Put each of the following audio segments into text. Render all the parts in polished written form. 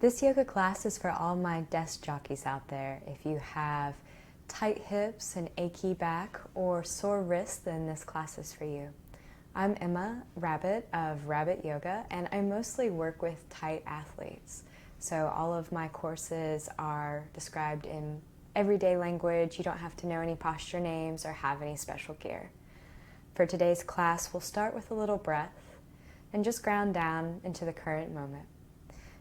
This yoga class is for all my desk jockeys out there. If you have tight hips, an achy back, or sore wrists, then this class is for you. I'm Emma Rabbit of Rabbit Yoga, and I mostly work with tight athletes. So all of my courses are described in everyday language. You don't have to know any posture names or have any special gear. For today's class, we'll start with a little breath and just ground down into the current moment.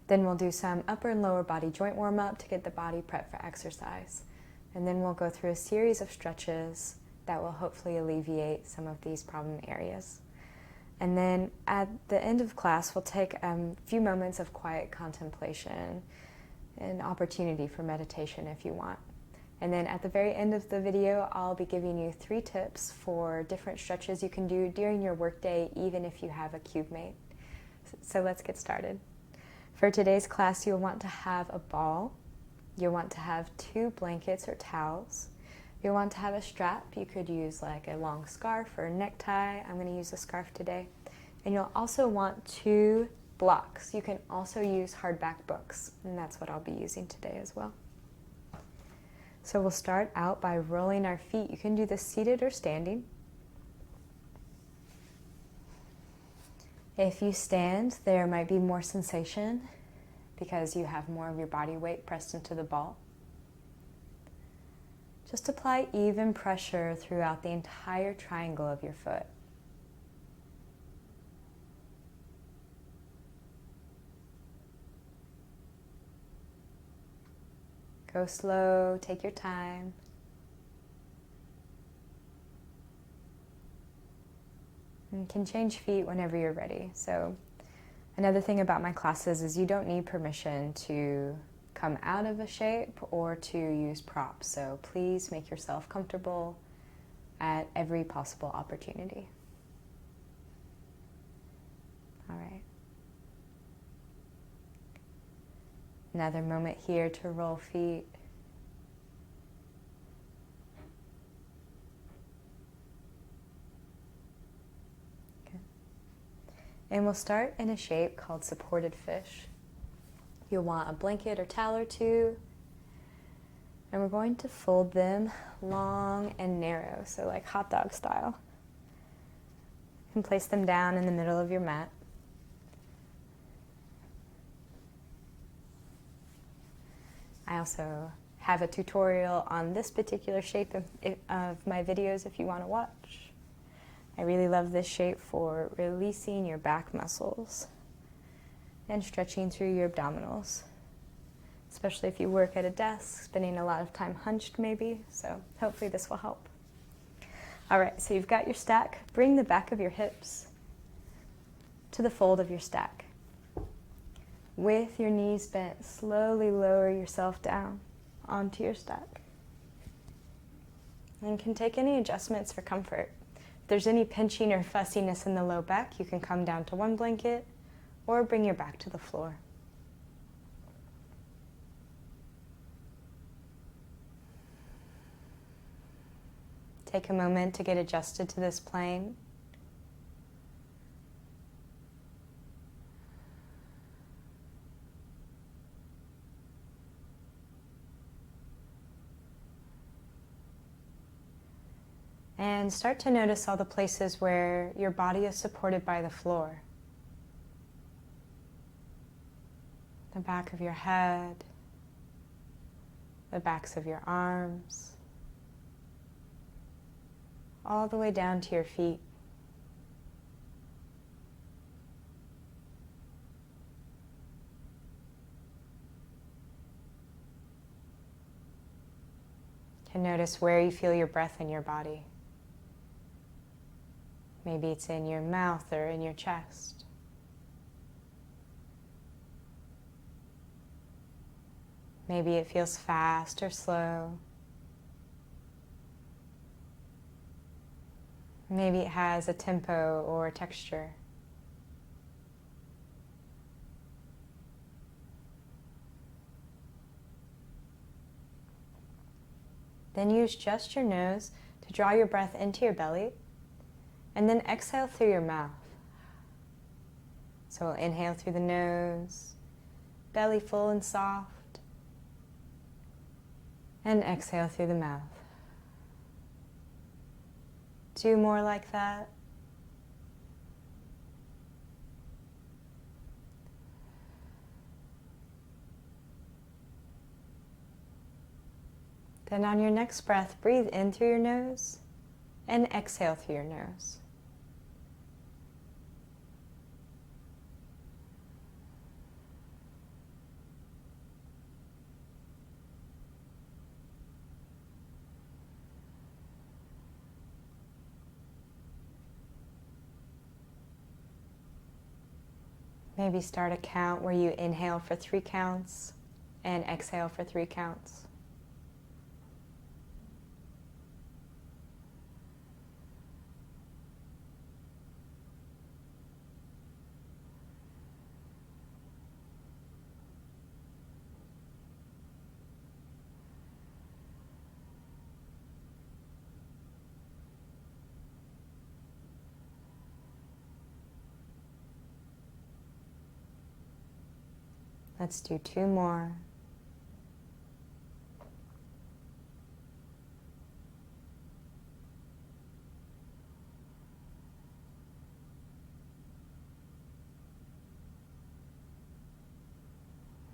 Then we'll do some upper and lower body joint warm-up to get the body prepped for exercise. And then we'll go through a series of stretches that will hopefully alleviate some of these problem areas. And then at the end of class, we'll take a few moments of quiet contemplation, an opportunity for meditation if you want. And then at the very end of the video, I'll be giving you 3 tips for different stretches you can do during your workday, even if you have a cube mate. So let's get started. For today's class, you'll want to have a ball. You'll want to have 2 blankets or towels. You'll want to have a strap. You could use like a long scarf or a necktie. I'm going to use a scarf today. And you'll also want 2 blocks. You can also use hardback books, and that's what I'll be using today as well. So we'll start out by rolling our feet. You can do this seated or standing. If you stand, there might be more sensation because you have more of your body weight pressed into the ball. Just apply even pressure throughout the entire triangle of your foot. Go slow, take your time. And you can change feet whenever you're ready. So another thing about my classes is you don't need permission to come out of a shape or to use props. So please make yourself comfortable at every possible opportunity. All right. Another moment here to roll feet. And we'll start in a shape called supported fish. You'll want a blanket or towel or 2. And we're going to fold them long and narrow, so like hot dog style. You can place them down in the middle of your mat. I also have a tutorial on this particular shape of my videos if you want to watch. I really love this shape for releasing your back muscles and stretching through your abdominals, especially if you work at a desk, spending a lot of time hunched maybe, so hopefully this will help. All right, so you've got your stack. Bring the back of your hips to the fold of your stack. With your knees bent, slowly lower yourself down onto your stack. And you can take any adjustments for comfort. If there's any pinching or fussiness in the low back, you can come down to 1 blanket or bring your back to the floor. Take a moment to get adjusted to this plane. And start to notice all the places where your body is supported by the floor. The back of your head, the backs of your arms, all the way down to your feet. You can notice where you feel your breath in your body. Maybe it's in your mouth or in your chest. Maybe it feels fast or slow. Maybe it has a tempo or a texture. Then use just your nose to draw your breath into your belly. And then exhale through your mouth. So we'll inhale through the nose belly full and soft. And exhale through the mouth. 2 more like that. Then on your next breath, breathe in through your nose and exhale through your nose. Maybe start a count where you inhale for 3 counts and exhale for 3 counts. Let's do 2 more.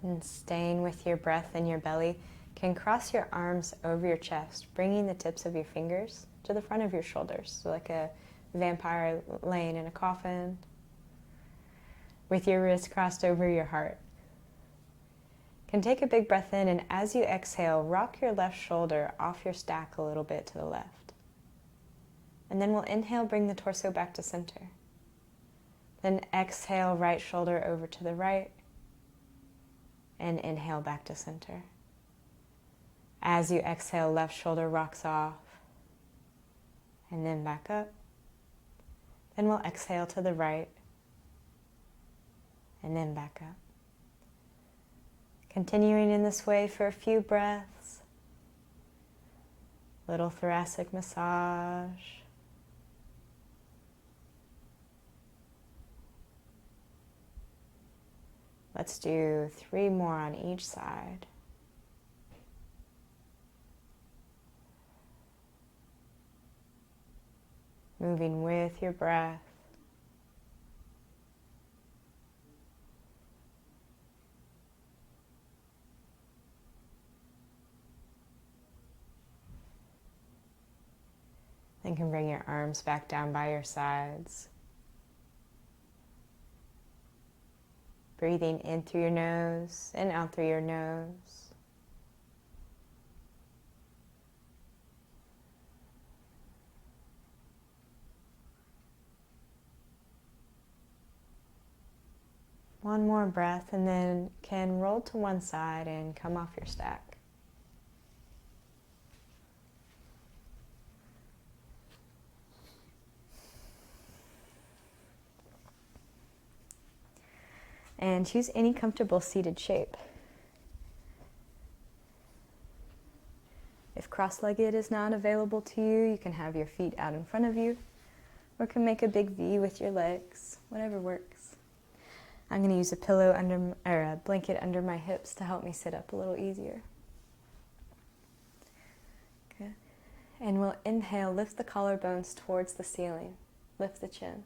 And staying with your breath in your belly, can cross your arms over your chest, bringing the tips of your fingers to the front of your shoulders, so like a vampire laying in a coffin, with your wrists crossed over your heart. Can take a big breath in, and as you exhale, rock your left shoulder off your stack a little bit to the left. And then we'll inhale, bring the torso back to center. Then exhale, right shoulder over to the right, and inhale back to center. As you exhale, left shoulder rocks off, and then back up. Then we'll exhale to the right, and then back up. Continuing in this way for a few breaths. Little thoracic massage. Let's do 3 more on each side. Moving with your breath. Then you can bring your arms back down by your sides. Breathing in through your nose and out through your nose. One more breath, and then can roll to one side and come off your stack. And choose any comfortable seated shape. If cross-legged is not available to you, you can have your feet out in front of you, or can make a big V with your legs, whatever works. I'm going to use a pillow under, or a blanket under my hips to help me sit up a little easier. Okay. And we'll inhale, lift the collarbones towards the ceiling, lift the chin.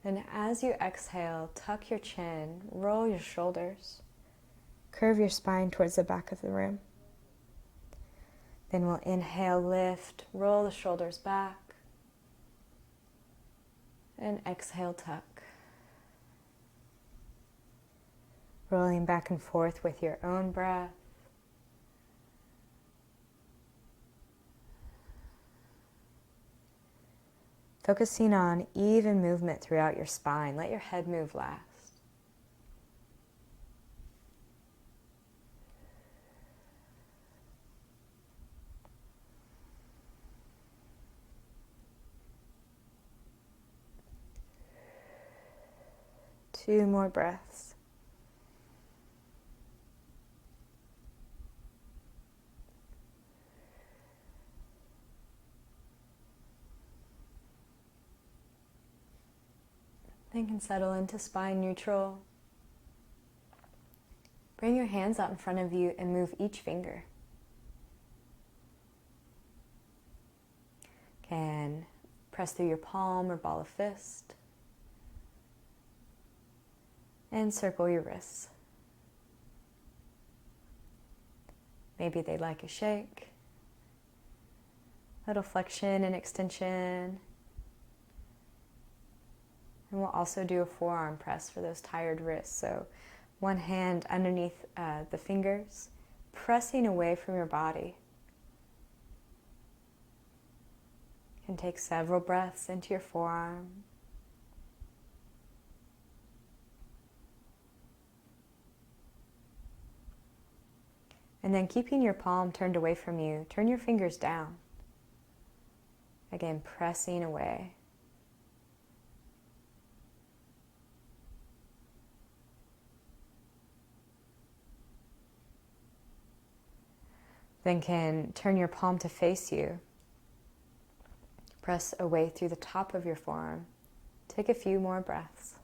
Then as you exhale, tuck your chin, roll your shoulders, curve your spine towards the back of the room. Then we'll inhale, lift, roll the shoulders back, and exhale, tuck. Rolling back and forth with your own breath. Focusing on even movement throughout your spine. Let your head move last. Two more breaths. Then can settle into spine neutral. Bring your hands out in front of you and move each finger. Can press through your palm or ball of fist. And circle your wrists. Maybe they'd like a shake. Little flexion and extension. And we'll also do a forearm press for those tired wrists. So one hand underneath the fingers, pressing away from your body. You can take several breaths into your forearm. And then keeping your palm turned away from you, turn your fingers down. Again, pressing away. Then can turn your palm to face you. Press away through the top of your forearm. Take a few more breaths.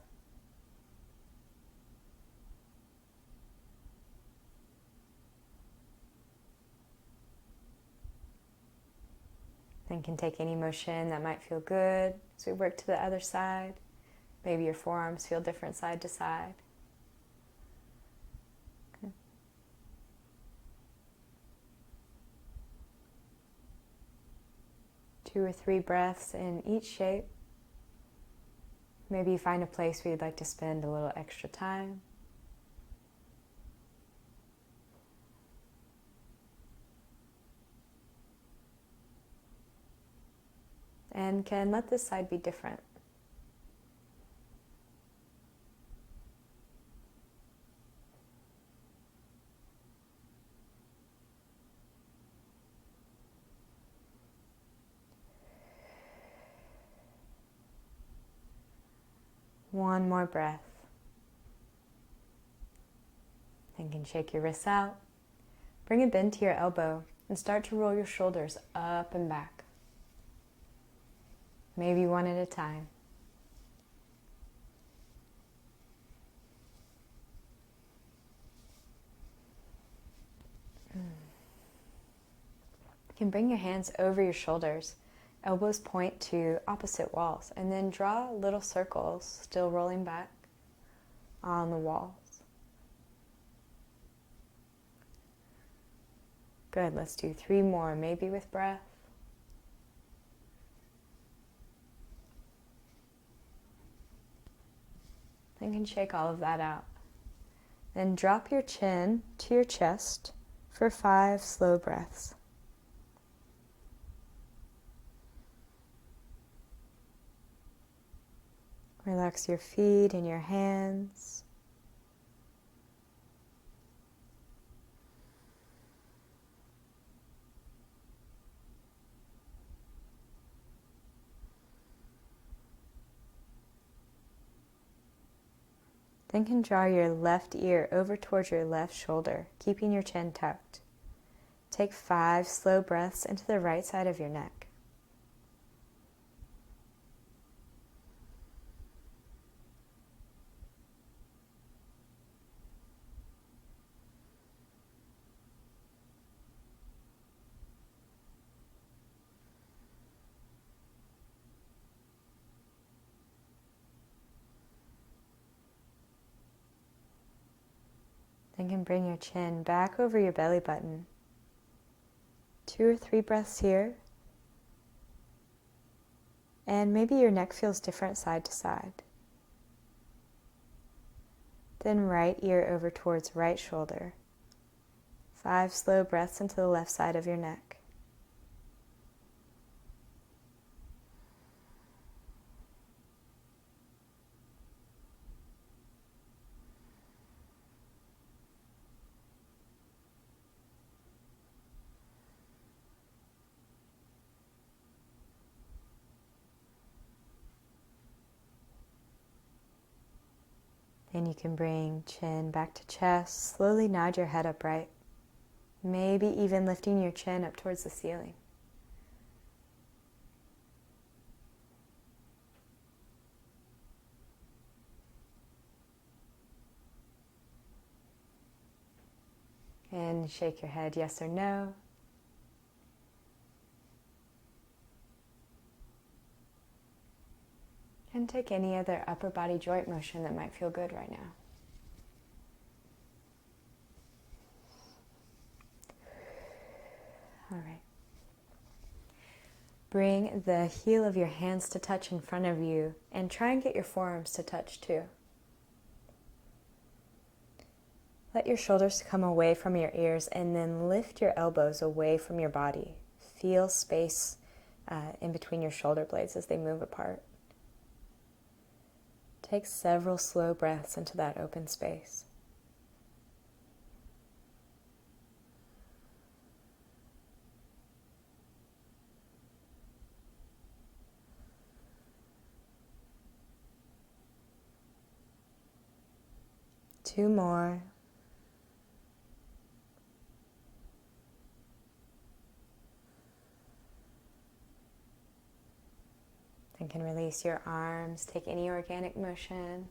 Then can take any motion that might feel good as we work to the other side. Maybe your forearms feel different side to side. Okay. 2 or 3 breaths in each shape. Maybe you find a place where you'd like to spend a little extra time. And can let this side be different. One more breath. Then can shake your wrists out. Bring a bend to your elbow and start to roll your shoulders up and back. Maybe one at a time. You can bring your hands over your shoulders. Elbows point to opposite walls, and then draw little circles, still rolling back on the walls. Good, let's do 3 more, maybe with breath. Then you can shake all of that out. Then drop your chin to your chest for 5 slow breaths. Relax your feet and your hands. Then can draw your left ear over towards your left shoulder, keeping your chin tucked. Take 5 slow breaths into the right side of your neck. Then can bring your chin back over your belly button. 2 or 3 breaths here. And maybe your neck feels different side to side. Then right ear over towards right shoulder. 5 slow breaths into the left side of your neck. Then you can bring chin back to chest, slowly nod your head upright, maybe even lifting your chin up towards the ceiling. And shake your head yes or no. And take any other upper body joint motion that might feel good right now. All right. Bring the heel of your hands to touch in front of you and try and get your forearms to touch too. Let your shoulders come away from your ears and then lift your elbows away from your body. Feel space in between your shoulder blades as they move apart. Take several slow breaths into that open space. Two more. Then can release your arms, take any organic motion.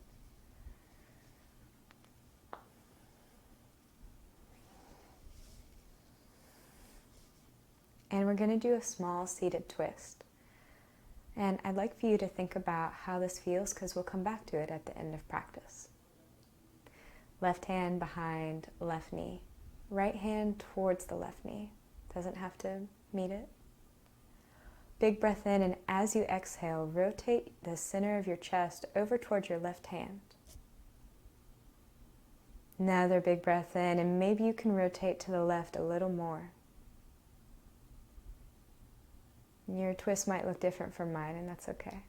And we're going to do a small seated twist. And I'd like for you to think about how this feels because we'll come back to it at the end of practice. Left hand behind left knee. Right hand towards the left knee. Doesn't have to meet it. Big breath in, and as you exhale, rotate the center of your chest over towards your left hand. Another big breath in, and maybe you can rotate to the left a little more. Your twist might look different from mine, and that's okay.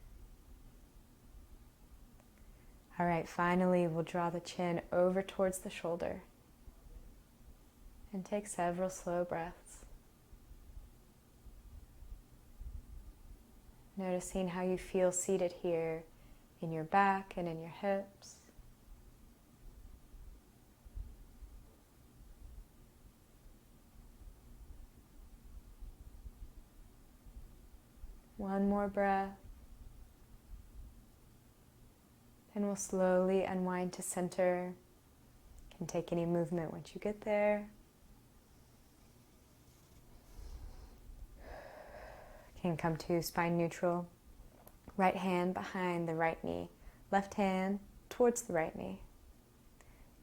All right, finally, we'll draw the chin over towards the shoulder and take several slow breaths. Noticing how you feel seated here in your back and in your hips. One more breath. And we'll slowly unwind to center. You can take any movement once you get there. Can come to spine neutral. Right hand behind the right knee. Left hand towards the right knee.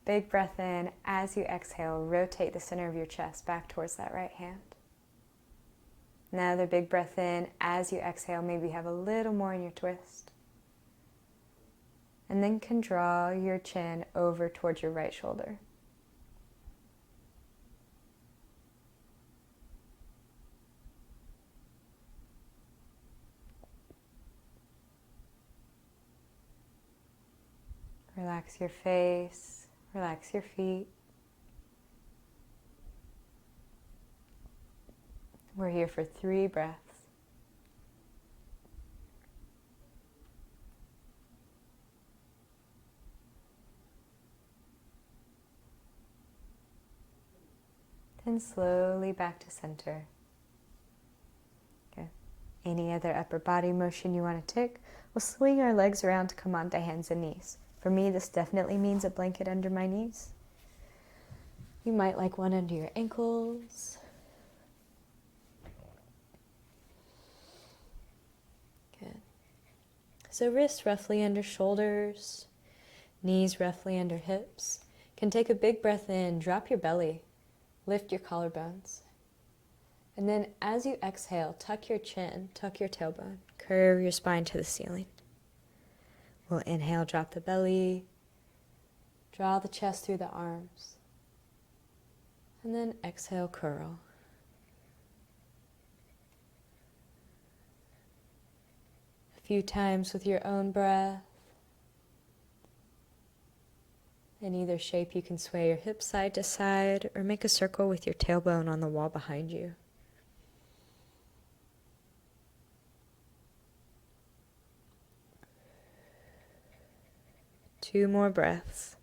Big breath in. As you exhale, rotate the center of your chest back towards that right hand. Another big breath in. As you exhale, maybe have a little more in your twist. And then can draw your chin over towards your right shoulder. Relax your face, relax your feet. We're here for 3 breaths. Then slowly back to center. Okay. Any other upper body motion you want to take? We'll swing our legs around to come onto hands and knees. For me, this definitely means a blanket under my knees. You might like one under your ankles. Good. So wrists roughly under shoulders, knees roughly under hips. Can take a big breath in, drop your belly, lift your collarbones. And then as you exhale, tuck your chin, tuck your tailbone, curve your spine to the ceiling. We'll inhale, drop the belly, draw the chest through the arms, and then exhale, curl. A few times with your own breath. In either shape, you can sway your hips side to side or make a circle with your tailbone on the wall behind you. Two more breaths.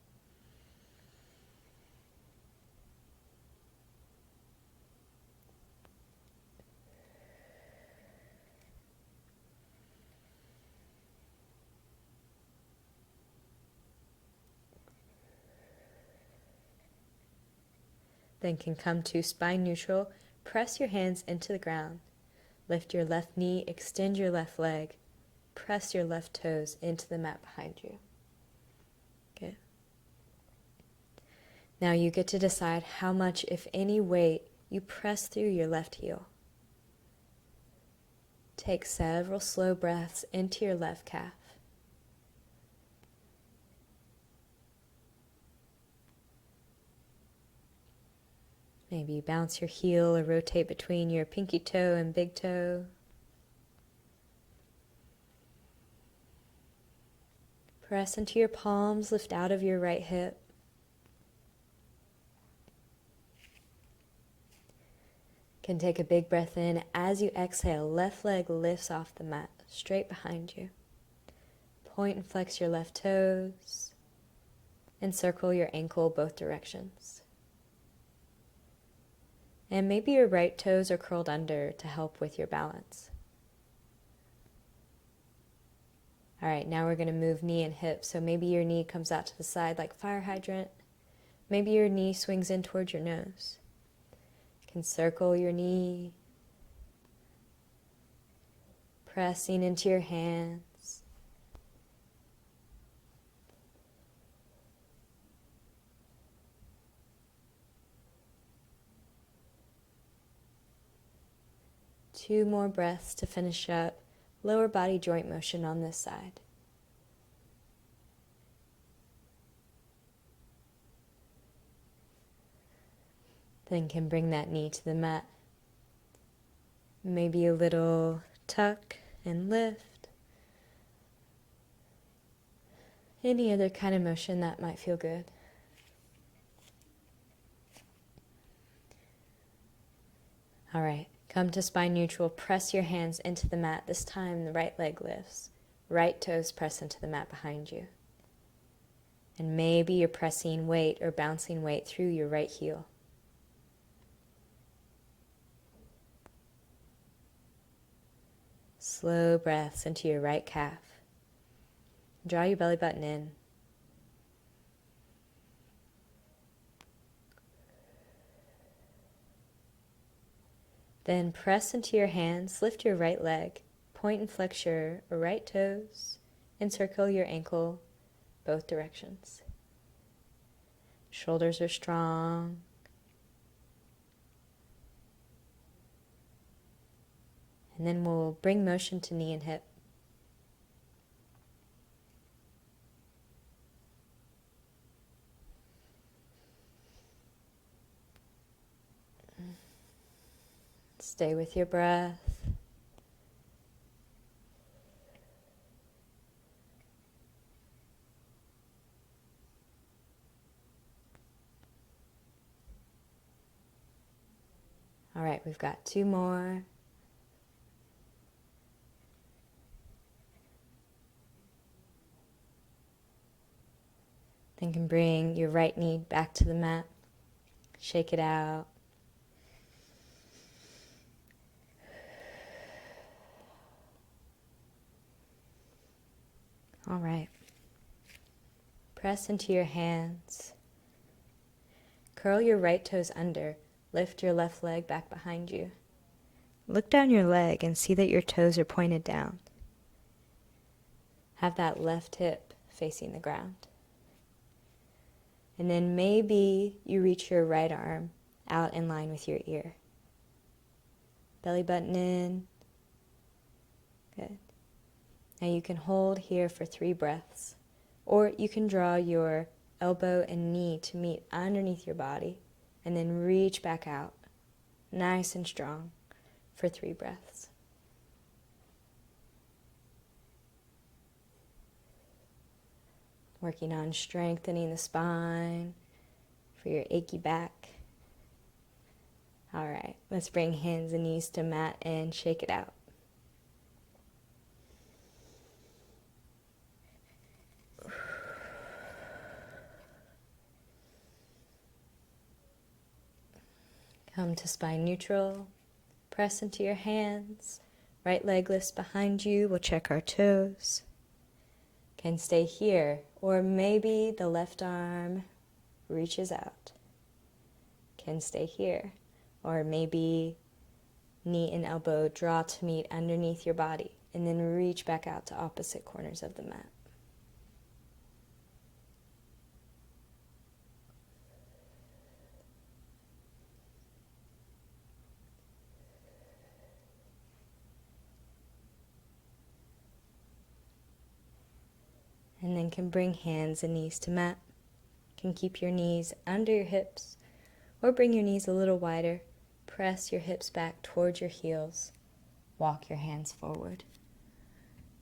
Then can come to spine neutral. Press your hands into the ground. Lift your left knee, extend your left leg. Press your left toes into the mat behind you. Good. Now you get to decide how much, if any, weight you press through your left heel. Take several slow breaths into your left calf. Maybe you bounce your heel or rotate between your pinky toe and big toe. Press into your palms, lift out of your right hip. Can take a big breath in. As you exhale, left leg lifts off the mat, straight behind you. Point and flex your left toes, and circle your ankle both directions. And maybe your right toes are curled under to help with your balance. All right, now we're going to move knee and hip. So maybe your knee comes out to the side like fire hydrant. Maybe your knee swings in towards your nose. You can circle your knee, pressing into your hands. Two more breaths to finish up. Lower body joint motion on this side. Then can bring that knee to the mat. Maybe a little tuck and lift. Any other kind of motion that might feel good. All right. Come to spine neutral, press your hands into the mat. This time the right leg lifts. Right toes press into the mat behind you. And maybe you're pressing weight or bouncing weight through your right heel. Slow breaths into your right calf. Draw your belly button in. Then press into your hands, lift your right leg, point and flex your right toes, and circle your ankle both directions. Shoulders are strong. And then we'll bring motion to knee and hip. Stay with your breath. All right, we've got two more. Then can bring your right knee back to the mat. Shake it out. All right. Press into your hands. Curl your right toes under. Lift your left leg back behind you. Look down your leg and see that your toes are pointed down. Have that left hip facing the ground. And then maybe you reach your right arm out in line with your ear. Belly button in. Good. Now you can hold here for 3 breaths, or you can draw your elbow and knee to meet underneath your body, and then reach back out, nice and strong, for 3 breaths. Working on strengthening the spine for your achy back. All right, let's bring hands and knees to mat and shake it out. Come to spine neutral. Press into your hands. Right leg lifts behind you. We'll check our toes. Can stay here, or maybe the left arm reaches out. can stay here. Or maybe knee and elbow draw to meet underneath your body, and then reach back out to opposite corners of the mat. And then can bring hands and knees to mat. Can keep your knees under your hips, or bring your knees a little wider. Press your hips back towards your heels. Walk your hands forward.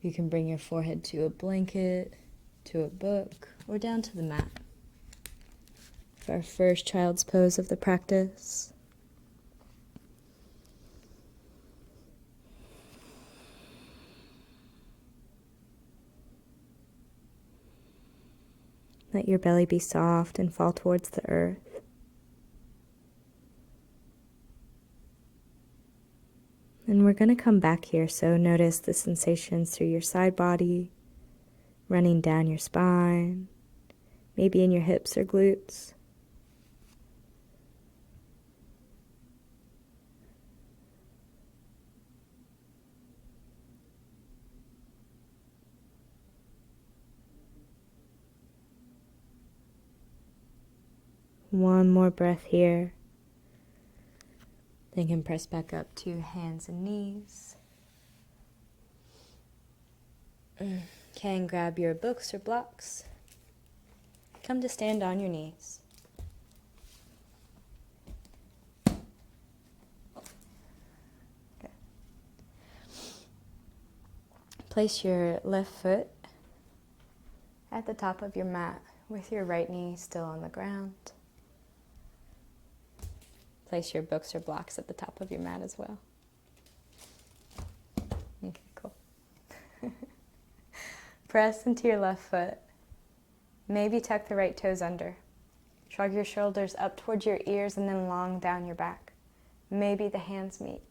You can bring your forehead to a blanket, to a book, or down to the mat. For our first child's pose of the practice. Let your belly be soft and fall towards the earth. And we're going to come back here, so notice the sensations through your side body, running down your spine, maybe in your hips or glutes. One more breath here. Then can press back up to hands and knees. Can grab your books or blocks. Come to stand on your knees. Good. Place your left foot at the top of your mat with your right knee still on the ground. Place your books or blocks at the top of your mat as well. Okay, cool. Press into your left foot. Maybe tuck the right toes under. Shrug your shoulders up towards your ears and then long down your back. Maybe the hands meet.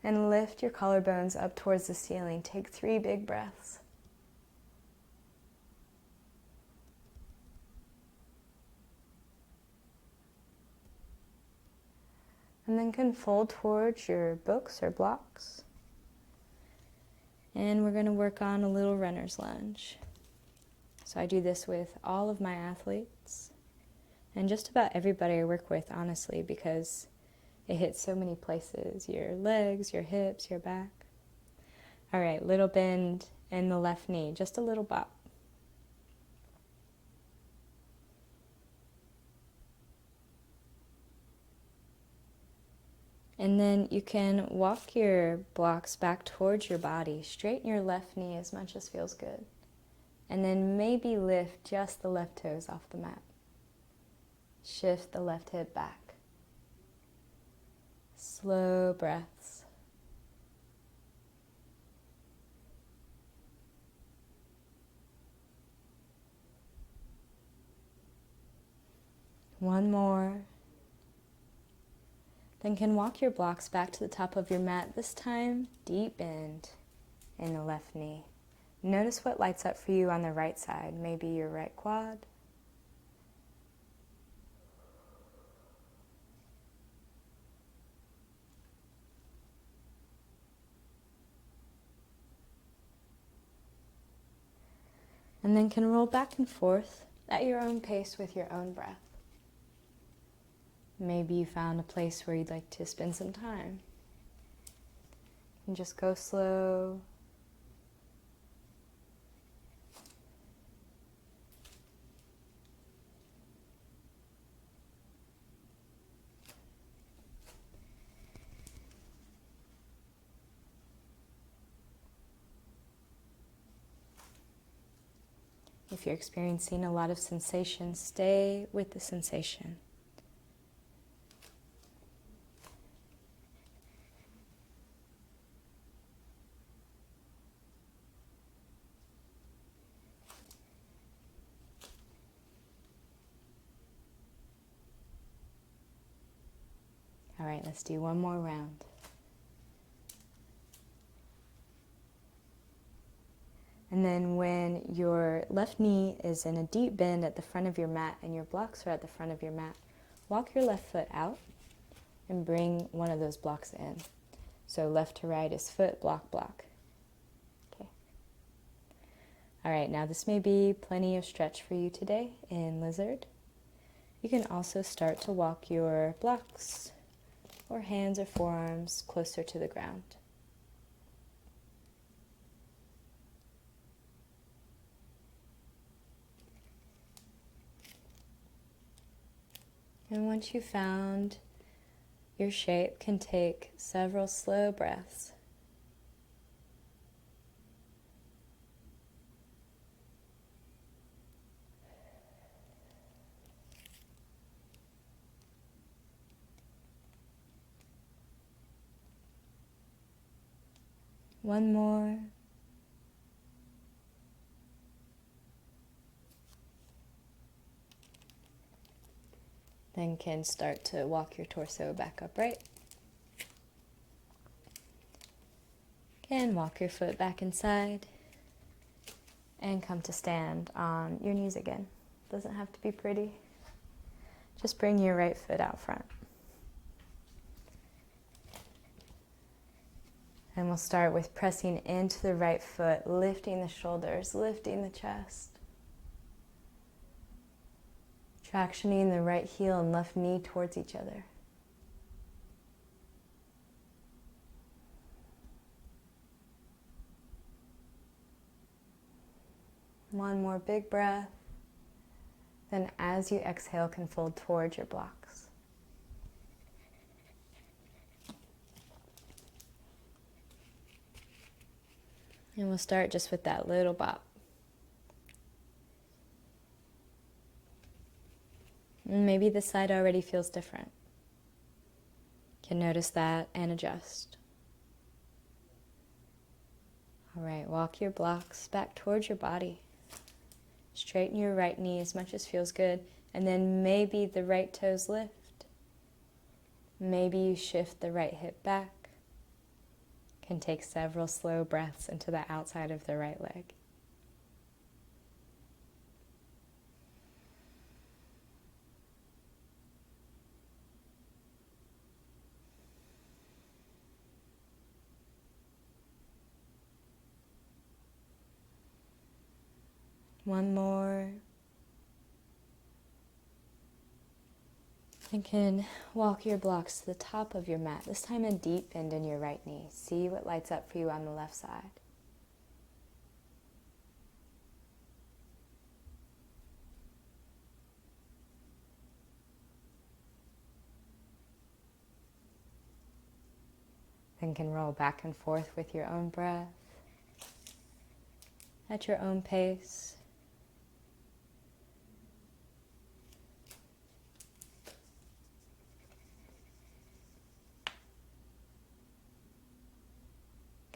And lift your collarbones up towards the ceiling. Take 3 big breaths. And then can fold towards your books or blocks. And we're going to work on a little runner's lunge. So I do this with all of my athletes and just about everybody I work with, honestly, because it hits so many places. Your legs, your hips, your back. All right, little bend in the left knee, just a little bop. And then you can walk your blocks back towards your body. Straighten your left knee as much as feels good. And then maybe lift just the left toes off the mat. Shift the left hip back. Slow breaths. One more. Then can walk your blocks back to the top of your mat. This time, deep bend in the left knee. Notice what lights up for you on the right side. Maybe your right quad. And then can roll back and forth at your own pace with your own breath. Maybe you found a place where you'd like to spend some time. And just go slow. If you're experiencing a lot of sensation, stay with the sensation. All right, let's do one more round. And then when your left knee is in a deep bend at the front of your mat and your blocks are at the front of your mat, walk your left foot out and bring one of those blocks in. So left to right is foot, block, block. Okay. All right, now this may be plenty of stretch for you today in lizard. You can also start to walk your blocks or hands or forearms closer to the ground. And once you've found your shape, can take several slow breaths. One more. Then can start to walk your torso back upright. Can walk your foot back inside and come to stand on your knees again. Doesn't have to be pretty. Just bring your right foot out front. And we'll start with pressing into the right foot, lifting the shoulders, lifting the chest. Tractioning the right heel and left knee towards each other. One more big breath. Then as you exhale, can fold towards your blocks. And we'll start just with that little bop. And maybe this side already feels different. Can notice that and adjust. All right, walk your blocks back towards your body. Straighten your right knee as much as feels good. And then maybe the right toes lift. Maybe you shift the right hip back. Can take several slow breaths into the outside of the right leg. One more. And can walk your blocks to the top of your mat. This time a deep bend in your right knee. See what lights up for you on the left side. Then can roll back and forth with your own breath at your own pace.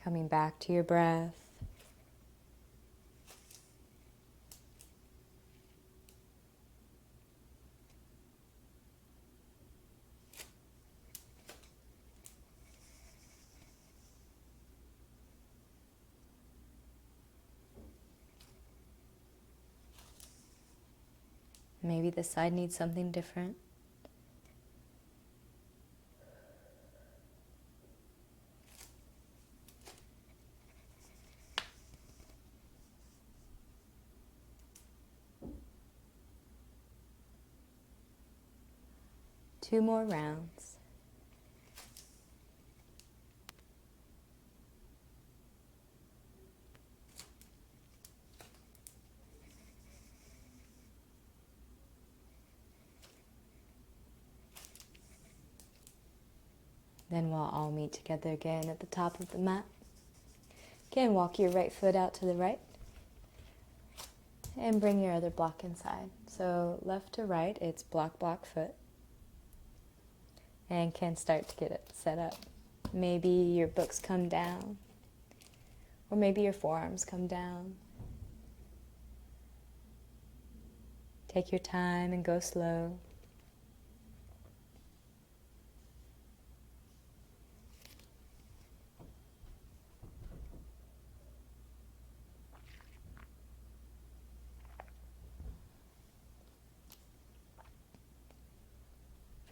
Coming back to your breath. Maybe this side needs something different. Two more rounds. Then we'll all meet together again at the top of the mat. Again, walk your right foot out to the right. And bring your other block inside. So left to right, it's block, block, foot. And can start to get it set up. Maybe your books come down. Or maybe your forearms come down. Take your time and go slow.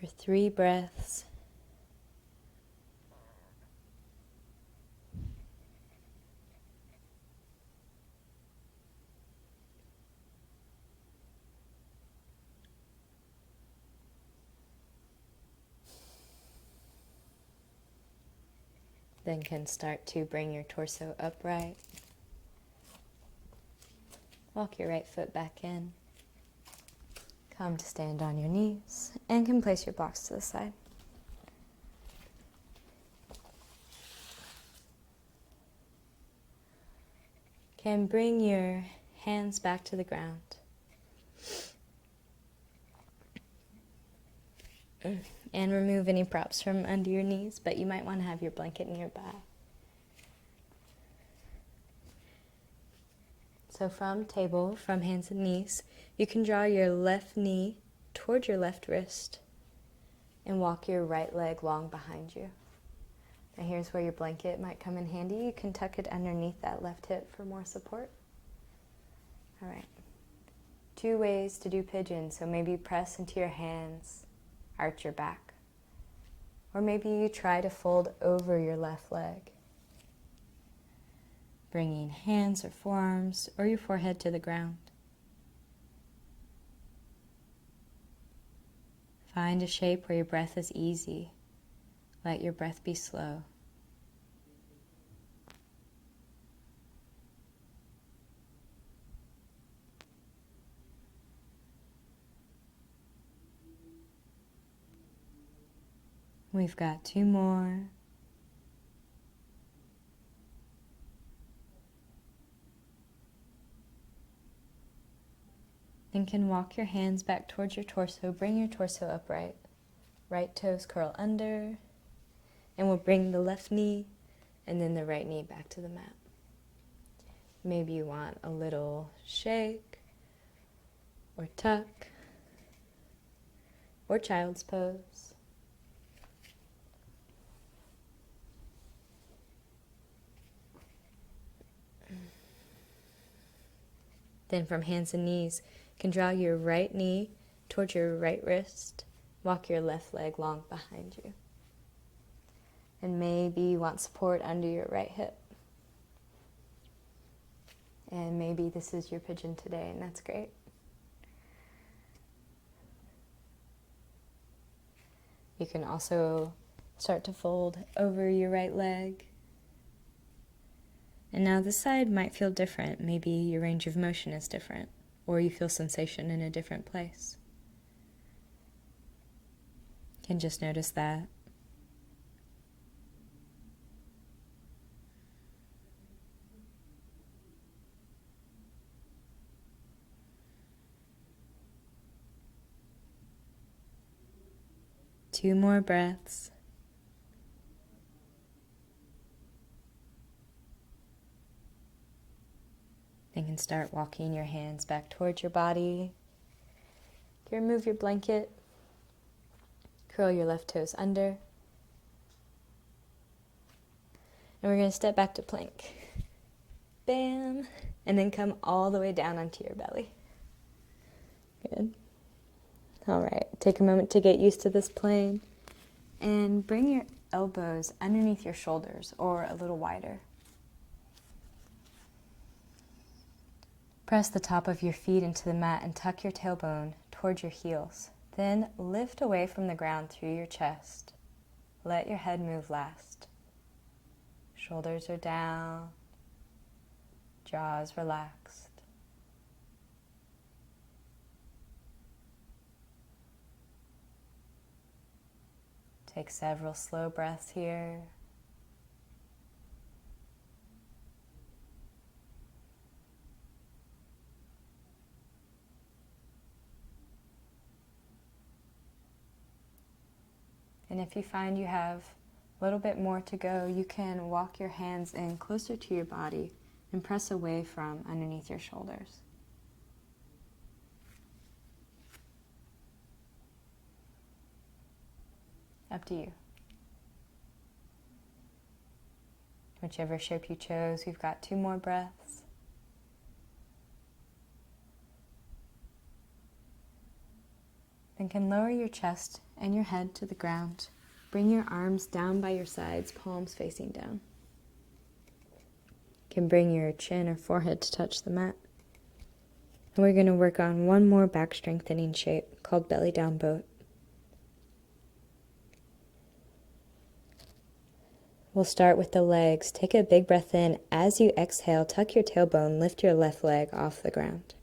for 3 breaths. Then can start to bring your torso upright. Walk your right foot back in. Come to stand on your knees and can place your blocks to the side. Can bring your hands back to the ground. And remove any props from under your knees, but you might want to have your blanket nearby. So from table, from hands and knees, you can draw your left knee toward your left wrist and walk your right leg long behind you. Now here's where your blanket might come in handy. You can tuck it underneath that left hip for more support. All right. 2 ways to do pigeon. So maybe press into your hands, arch your back. Or maybe you try to fold over your left leg, bringing hands or forearms or your forehead to the ground. Find a shape where your breath is easy. Let your breath be slow. We've got 2 more. Then can walk your hands back towards your torso. Bring your torso upright. Right toes curl under. And we'll bring the left knee and then the right knee back to the mat. Maybe you want a little shake or tuck or child's pose. Then from hands and knees, you can draw your right knee towards your right wrist. Walk your left leg long behind you. And maybe you want support under your right hip. And maybe this is your pigeon today, and that's great. You can also start to fold over your right leg. And now this side might feel different. Maybe your range of motion is different, or you feel sensation in a different place. You can just notice that. Two more breaths. Then you can start walking your hands back towards your body. You can remove your blanket. Curl your left toes under. And we're going to step back to plank. Bam! And then come all the way down onto your belly. Good. All right, take a moment to get used to this plane. And bring your elbows underneath your shoulders or a little wider. Press the top of your feet into the mat and tuck your tailbone towards your heels. Then lift away from the ground through your chest. Let your head move last. Shoulders are down, jaws relaxed. Take several slow breaths here. And if you find you have a little bit more to go, you can walk your hands in closer to your body and press away from underneath your shoulders. Up to you. Whichever shape you chose, we've got 2 more breaths. Then Then can lower your chest and your head to the ground. Bring your arms down by your sides, palms facing down. Can bring your chin or forehead to touch the mat. And we're going to work on one more back strengthening shape called belly down boat. We'll start with the legs. Take a big breath in. As you exhale, tuck your tailbone, lift your left leg off the ground.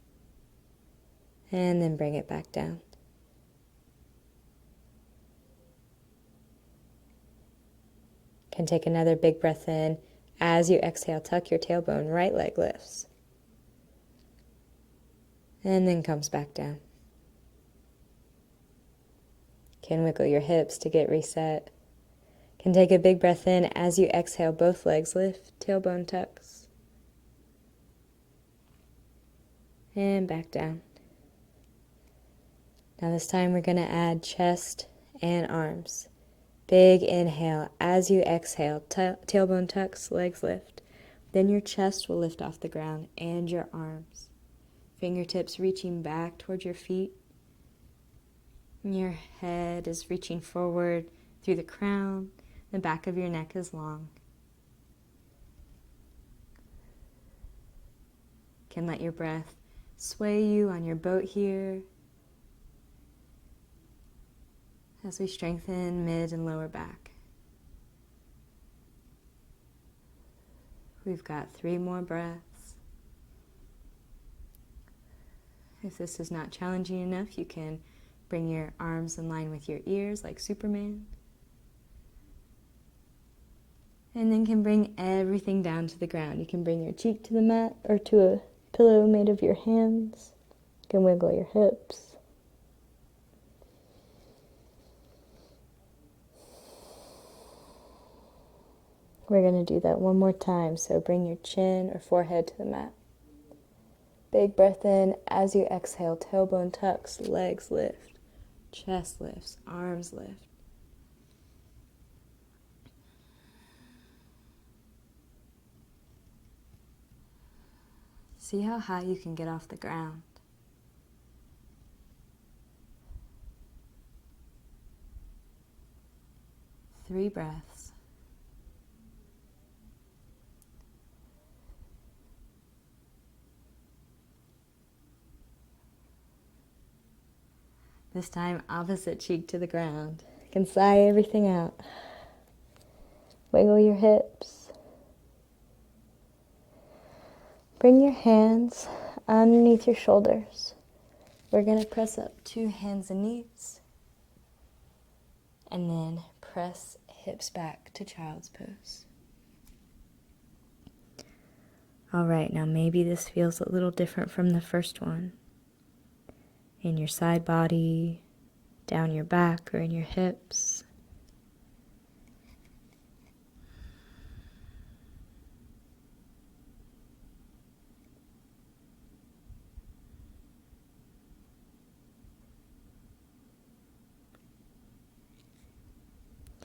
And then bring it back down. Can take another big breath in. As you exhale, tuck your tailbone, right leg lifts. And then comes back down. Can wiggle your hips to get reset. Can take a big breath in. As you exhale, both legs lift, tailbone tucks. And back down. Now this time we're going to add chest and arms. Big inhale. As you exhale, tailbone tucks, legs lift. Then your chest will lift off the ground and your arms. Fingertips reaching back towards your feet. And your head is reaching forward through the crown. The back of your neck is long. Can let your breath sway you on your boat here as we strengthen mid and lower back. We've got 3 more breaths. If this is not challenging enough, you can bring your arms in line with your ears like Superman. And then can bring everything down to the ground. You can bring your cheek to the mat or to a pillow made of your hands. You can wiggle your hips. We're going to do that one more time. So bring your chin or forehead to the mat. Big breath in. As you exhale, tailbone tucks, legs lift, chest lifts, arms lift. See how high you can get off the ground. Three breaths. This time, opposite cheek to the ground. You can sigh everything out. Wiggle your hips. Bring your hands underneath your shoulders. We're going to press up 2 hands and knees. And then press hips back to child's pose. All right, now maybe this feels a little different from the first one. In your side body, down your back, or in your hips.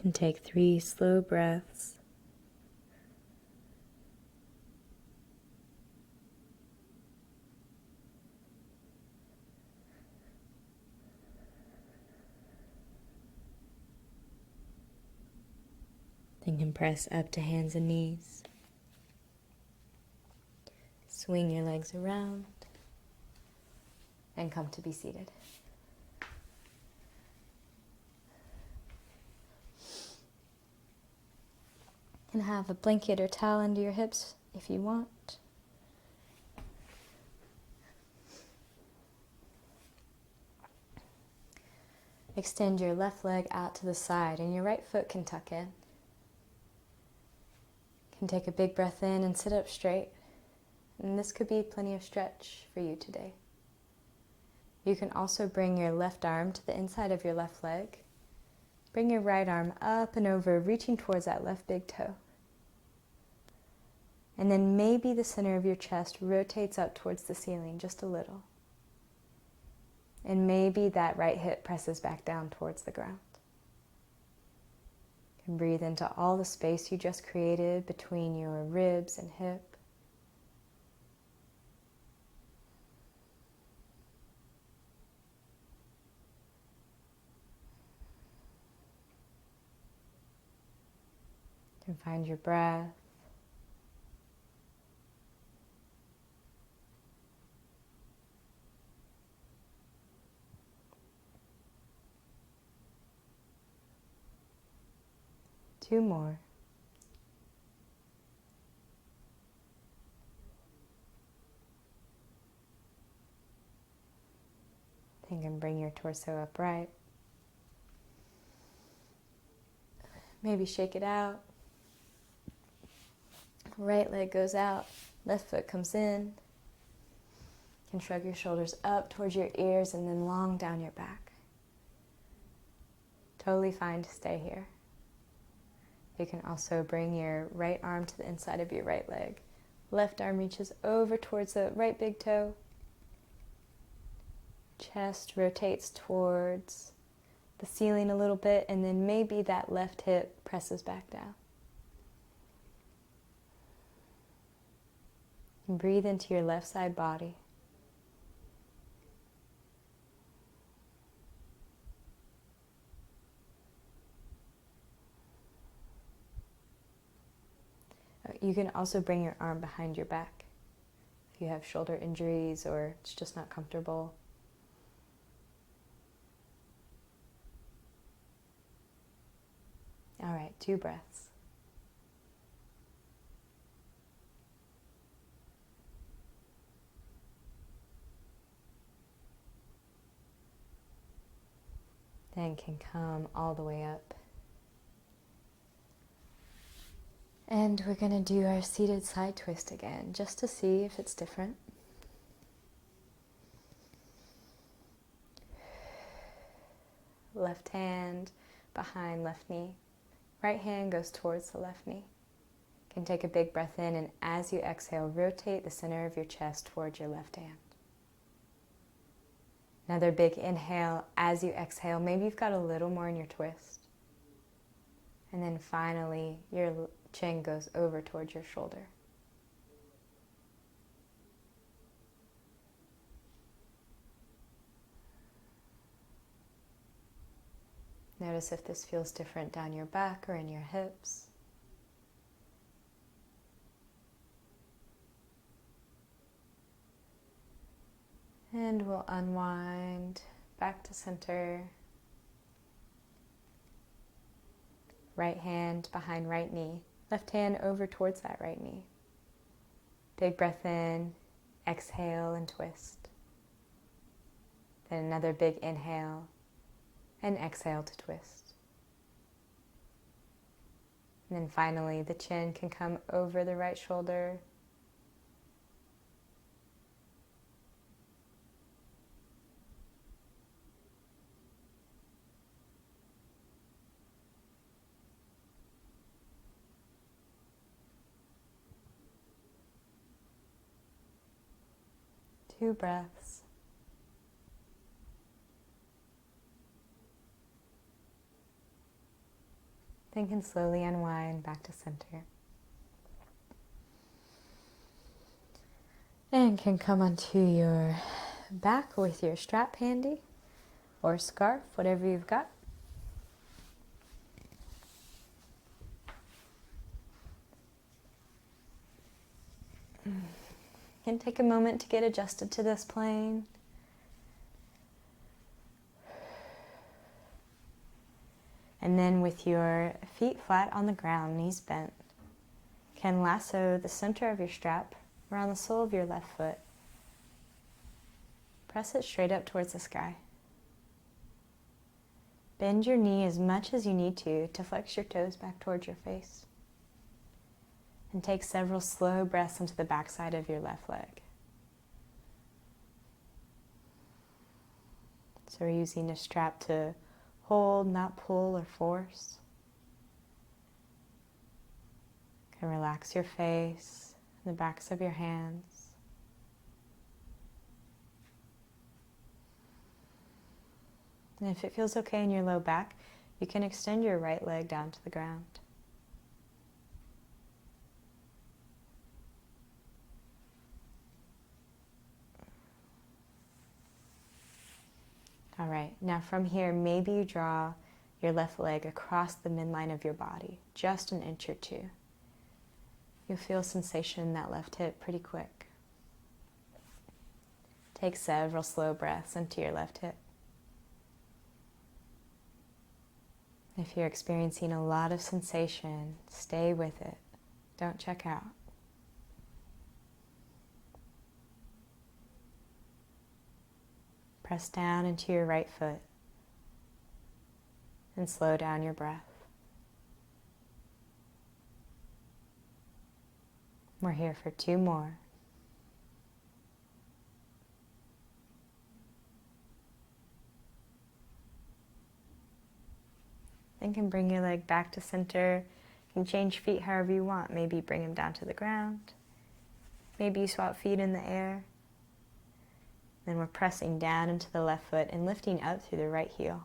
And take 3 slow breaths. Then compress up to hands and knees. Swing your legs around and come to be seated. You can have a blanket or towel under your hips if you want. Extend your left leg out to the side and your right foot can tuck in. You can take a big breath in and sit up straight. And this could be plenty of stretch for you today. You can also bring your left arm to the inside of your left leg. Bring your right arm up and over, reaching towards that left big toe. And then maybe the center of your chest rotates up towards the ceiling just a little. And maybe that right hip presses back down towards the ground. You can breathe into all the space you just created between your ribs and hip. And find your breath. Two more. You can bring your torso upright. Maybe shake it out. Right leg goes out, left foot comes in. You can shrug your shoulders up towards your ears and then long down your back. Totally fine to stay here. You can also bring your right arm to the inside of your right leg. Left arm reaches over towards the right big toe. Chest rotates towards the ceiling a little bit, and then maybe that left hip presses back down. And breathe into your left side body. You can also bring your arm behind your back if you have shoulder injuries or it's just not comfortable. All right, 2 breaths. Then can come all the way up. And we're going to do our seated side twist again, just to see if it's different. Left hand behind left knee. Right hand goes towards the left knee. You can take a big breath in, and as you exhale, rotate the center of your chest towards your left hand. Another big inhale as you exhale. Maybe you've got a little more in your twist. And then finally, your chin goes over towards your shoulder. Notice if this feels different down your back or in your hips. And we'll unwind back to center. Right hand behind right knee. Left hand over towards that right knee. Big breath in, exhale and twist. Then another big inhale and exhale to twist. And then finally the chin can come over the right shoulder. Two breaths. Then can slowly unwind back to center. And can come onto your back with your strap handy or scarf, whatever you've got. Can take a moment to get adjusted to this plane. And then with your feet flat on the ground, knees bent, can lasso the center of your strap around the sole of your left foot. Press it straight up towards the sky. Bend your knee as much as you need to flex your toes back towards your face. And take several slow breaths into the backside of your left leg. So we're using a strap to hold, not pull or force. You can relax your face, the backs of your hands. And if it feels okay in your low back, you can extend your right leg down to the ground. All right, now from here, maybe you draw your left leg across the midline of your body, just an inch or two. You'll feel sensation in that left hip pretty quick. Take several slow breaths into your left hip. If you're experiencing a lot of sensation, stay with it. Don't check out. Press down into your right foot and slow down your breath. We're here for 2 more. Then can bring your leg back to center. You can change feet however you want. Maybe bring them down to the ground. Maybe you swap feet in the air. Then we're pressing down into the left foot and lifting up through the right heel.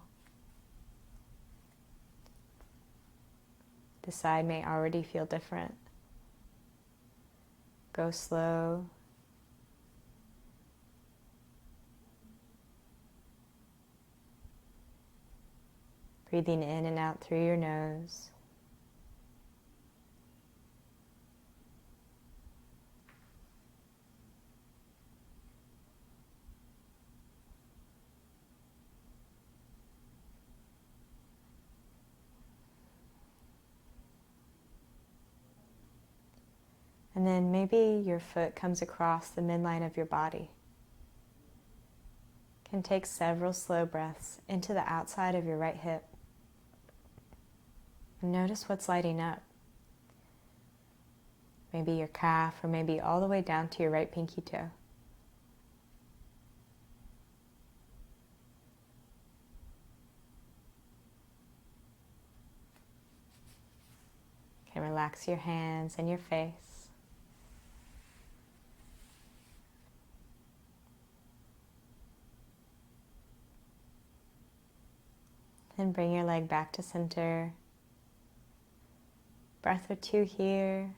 The side may already feel different. Go slow. Breathing in and out through your nose. And then maybe your foot comes across the midline of your body. You can take several slow breaths into the outside of your right hip. And notice what's lighting up. Maybe your calf, or maybe all the way down to your right pinky toe. You can relax your hands and your face. And bring your leg back to center. Breath or 2 here.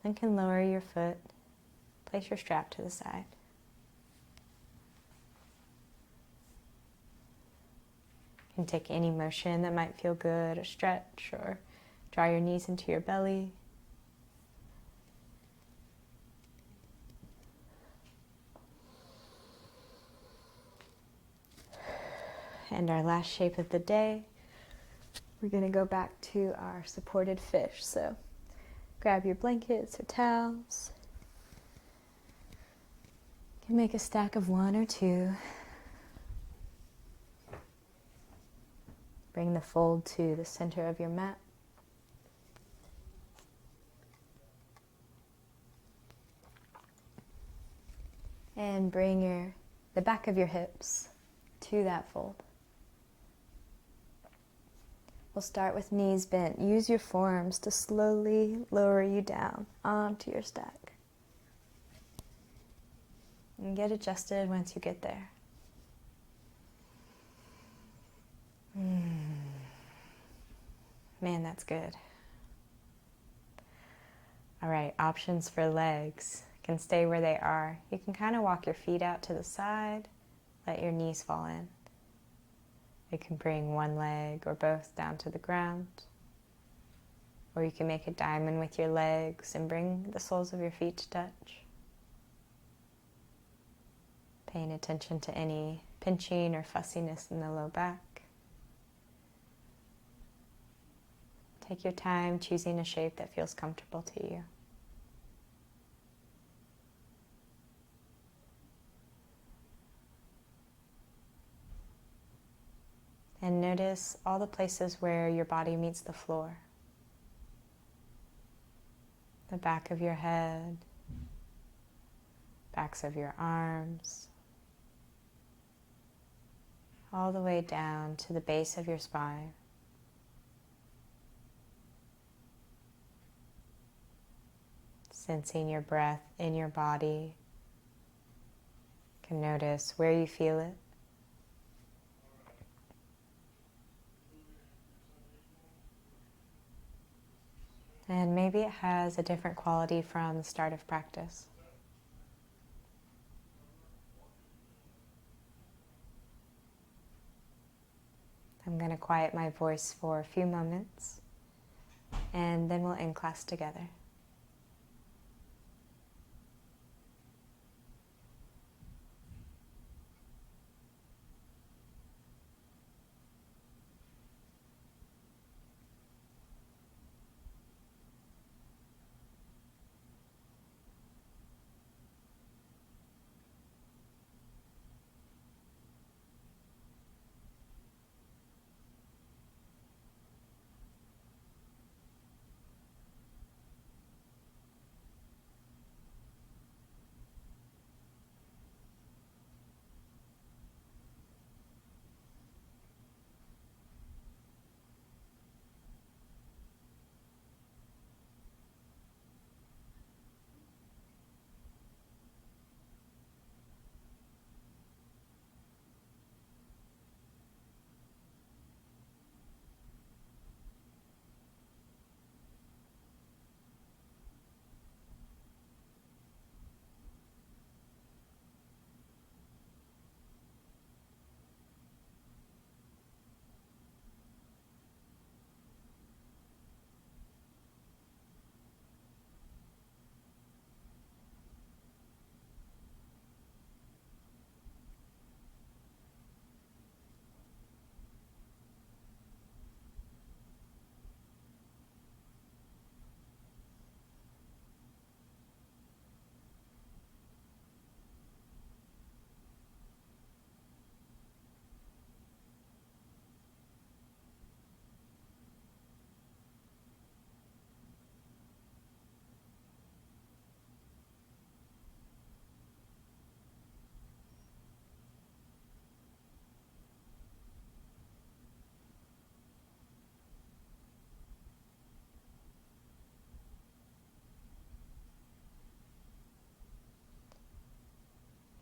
Then can lower your foot. Place your strap to the side. You can take any motion that might feel good, a stretch, or draw your knees into your belly. And our last shape of the day, we're going to go back to our supported fish. So grab your blankets or towels. You can make a stack of 1 or 2. Bring the fold to the center of your mat. And bring the back of your hips to that fold. We'll start with knees bent. Use your forearms to slowly lower you down onto your stack. And get adjusted once you get there. Man, that's good. All right, options for legs can stay where they are. You can kind of walk your feet out to the side, let your knees fall in. You can bring one leg or both down to the ground. Or you can make a diamond with your legs and bring the soles of your feet to touch. Paying attention to any pinching or fussiness in the low back. Take your time choosing a shape that feels comfortable to you. And notice all the places where your body meets the floor. The back of your head, backs of your arms, all the way down to the base of your spine. Sensing your breath in your body. You can notice where you feel it. And maybe it has a different quality from the start of practice. I'm going to quiet my voice for a few moments, and then we'll end class together.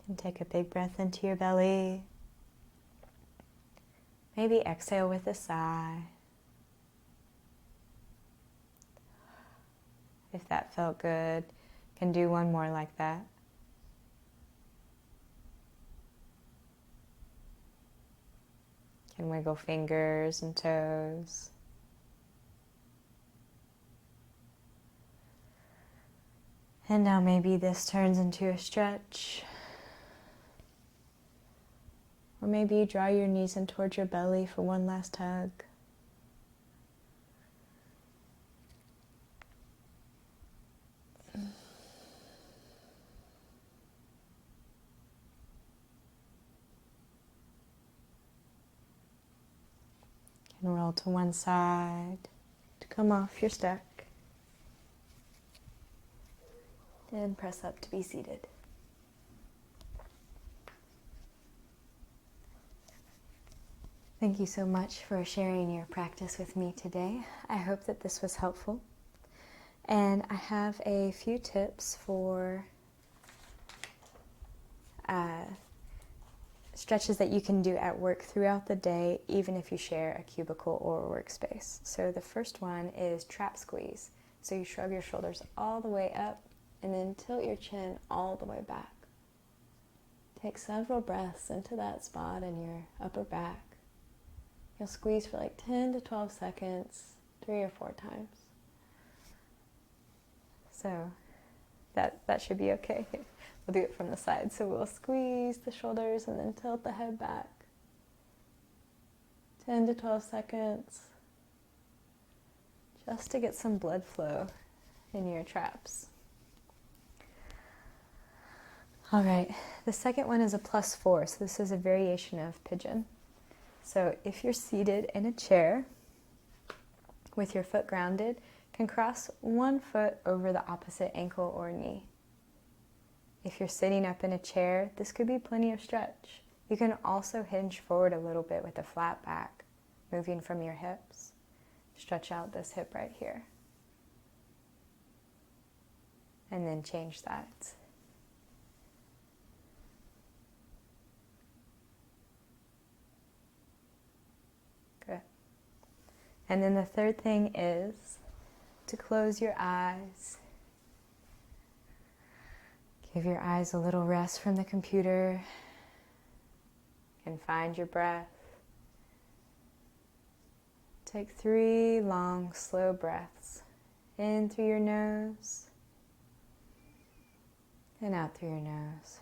And take a big breath into your belly. Maybe exhale with a sigh. If that felt good, can do one more like that. Can wiggle fingers and toes. And now maybe this turns into a stretch. Or maybe you draw your knees in towards your belly for one last hug. And roll to one side to come off your stack. And press up to be seated. Thank you so much for sharing your practice with me today. I hope that this was helpful. And I have a few tips for stretches that you can do at work throughout the day, even if you share a cubicle or a workspace. So the first one is trap squeeze. So you shrug your shoulders all the way up and then tilt your chin all the way back. Take several breaths into that spot in your upper back. You'll squeeze for like 10 to 12 seconds, 3 or 4 times. So that should be okay. We'll do it from the side. So we'll squeeze the shoulders and then tilt the head back. 10 to 12 seconds. Just to get some blood flow in your traps. All right, the second one is a +4. So this is a variation of pigeon. So if you're seated in a chair with your foot grounded, you can cross one foot over the opposite ankle or knee. If you're sitting up in a chair, this could be plenty of stretch. You can also hinge forward a little bit with a flat back, moving from your hips. Stretch out this hip right here. And then change that. Good. And then the third thing is to close your eyes. Give your eyes a little rest from the computer and find your breath. Take 3 long, slow breaths. In through your nose and out through your nose.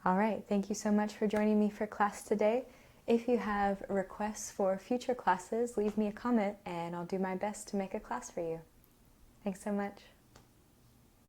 All right, thank you so much for joining me for class today. If you have requests for future classes, leave me a comment and I'll do my best to make a class for you. Thanks so much.